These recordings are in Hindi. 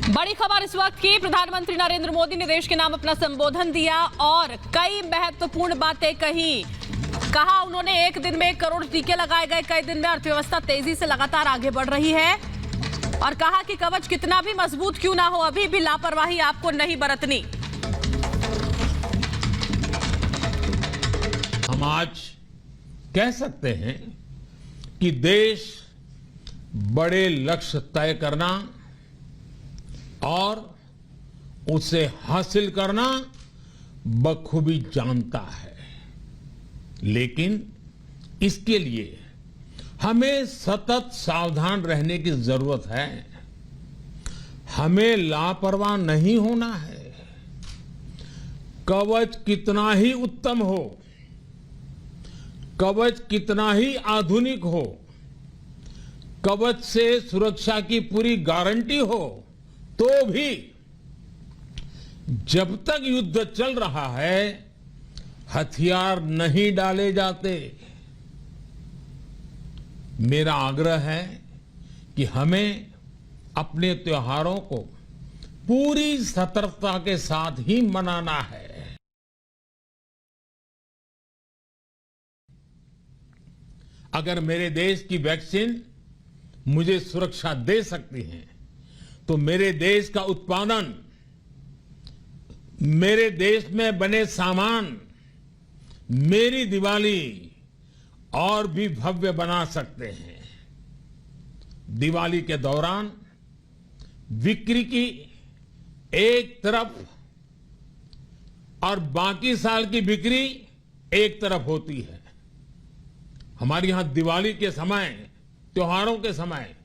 बड़ी खबर इस वक्त की। प्रधानमंत्री नरेंद्र मोदी ने देश के नाम अपना संबोधन दिया और कई महत्वपूर्ण बातें कही। कहा उन्होंने एक दिन में 1 करोड़ टीके लगाए गए, कई दिन में अर्थव्यवस्था तेजी से लगातार आगे बढ़ रही है और कहा कि कवच कितना भी मजबूत क्यों ना हो, अभी भी लापरवाही आपको नहीं बरतनी। हम आज कह सकते हैं कि देश बड़े लक्ष्य तय करना और उसे हासिल करना बखूबी जानता है, लेकिन इसके लिए हमें सतत सावधान रहने की जरूरत है। हमें लापरवाह नहीं होना है। कवच कितना ही उत्तम हो, कवच कितना ही आधुनिक हो, कवच से सुरक्षा की पूरी गारंटी हो, तो भी जब तक युद्ध चल रहा है हथियार नहीं डाले जाते। मेरा आग्रह है कि हमें अपने त्योहारों को पूरी सतर्कता के साथ ही मनाना है। अगर मेरे देश की वैक्सीन मुझे सुरक्षा दे सकती है तो मेरे देश का उत्पादन, मेरे देश में बने सामान मेरी दिवाली और भी भव्य बना सकते हैं। दिवाली के दौरान बिक्री की एक तरफ और बाकी साल की बिक्री एक तरफ होती है। हमारे यहां दिवाली के समय, त्योहारों के समय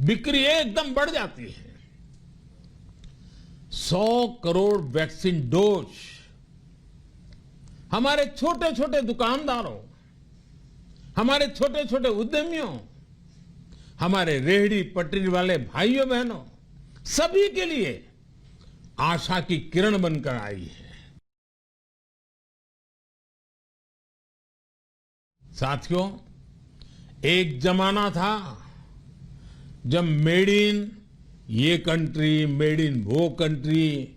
बिक्री एकदम बढ़ जाती है। 100 करोड़ वैक्सीन डोज हमारे छोटे छोटे दुकानदारों, हमारे छोटे छोटे उद्यमियों, हमारे रेहड़ी पटरी वाले भाइयों बहनों, सभी के लिए आशा की किरण बनकर आई है। साथियों, एक जमाना था जब मेड इन ये कंट्री, मेड इन वो कंट्री,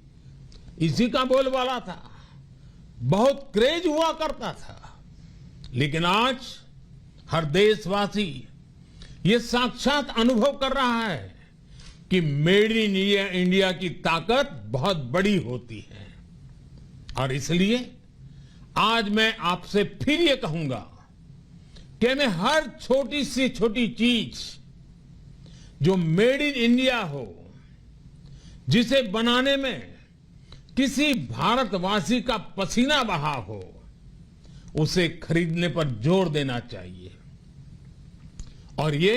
इसी का बोलबाला था, बहुत क्रेज हुआ करता था। लेकिन आज हर देशवासी ये साक्षात अनुभव कर रहा है कि मेड इन इंडिया की ताकत बहुत बड़ी होती है। और इसलिए आज मैं आपसे फिर ये कहूंगा कि हमें हर छोटी से छोटी चीज जो मेड इन इंडिया हो, जिसे बनाने में किसी भारतवासी का पसीना बहा हो, उसे खरीदने पर जोर देना चाहिए। और ये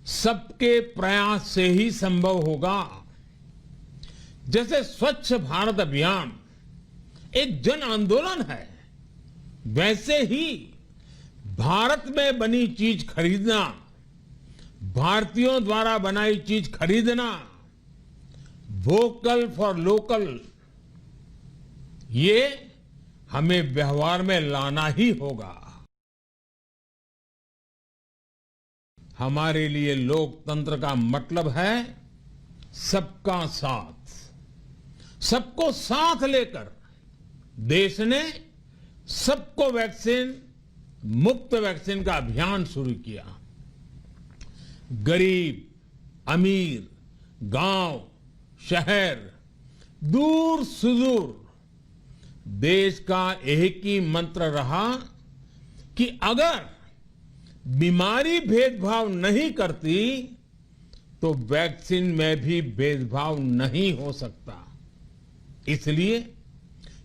सबके प्रयास से ही संभव होगा। जैसे स्वच्छ भारत अभियान एक जन आंदोलन है, वैसे ही भारत में बनी चीज खरीदना, भारतीयों द्वारा बनाई चीज खरीदना, वोकल फॉर लोकल, ये हमें व्यवहार में लाना ही होगा। हमारे लिए लोकतंत्र का मतलब है सबका साथ। सबको साथ लेकर देश ने सबको वैक्सीन, मुफ्त वैक्सीन का अभियान शुरू किया। गरीब, अमीर, गांव, शहर, दूर सुदूर, देश का एक ही मंत्र रहा कि अगर बीमारी भेदभाव नहीं करती तो वैक्सीन में भी भेदभाव नहीं हो सकता। इसलिए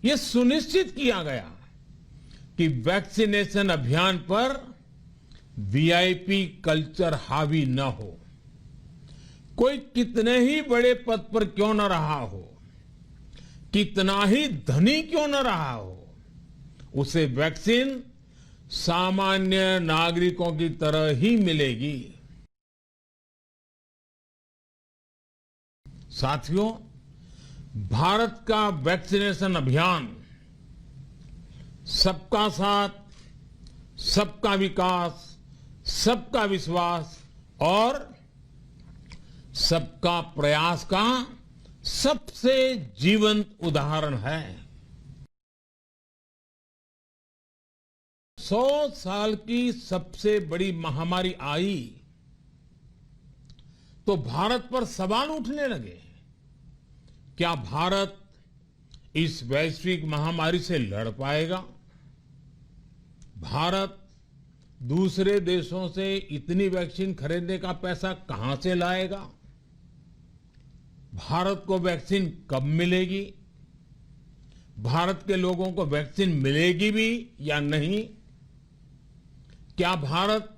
यह सुनिश्चित किया गया कि वैक्सीनेशन अभियान पर वीआईपी कल्चर हावी न हो। कोई कितने ही बड़े पद पर क्यों न रहा हो, कितना ही धनी क्यों न रहा हो, उसे वैक्सीन सामान्य नागरिकों की तरह ही मिलेगी। साथियों, भारत का वैक्सीनेशन अभियान सबका साथ, सबका विकास, सबका विश्वास और सबका प्रयास का सबसे जीवंत उदाहरण है। 100 साल की सबसे बड़ी महामारी आई तो भारत पर सवाल उठने लगे। क्या भारत इस वैश्विक महामारी से लड़ पाएगा? भारत दूसरे देशों से इतनी वैक्सीन खरीदने का पैसा कहां से लाएगा? भारत को वैक्सीन कब मिलेगी? भारत के लोगों को वैक्सीन मिलेगी भी या नहीं? क्या भारत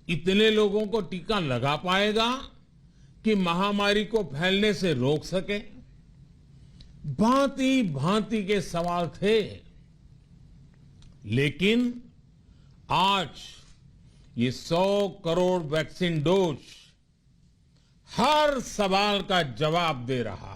इतने लोगों को टीका लगा पाएगा कि महामारी को फैलने से रोक सके? भांति भांति के सवाल थे, लेकिन आज ये 100 करोड़ वैक्सीन डोज हर सवाल का जवाब दे रहा है।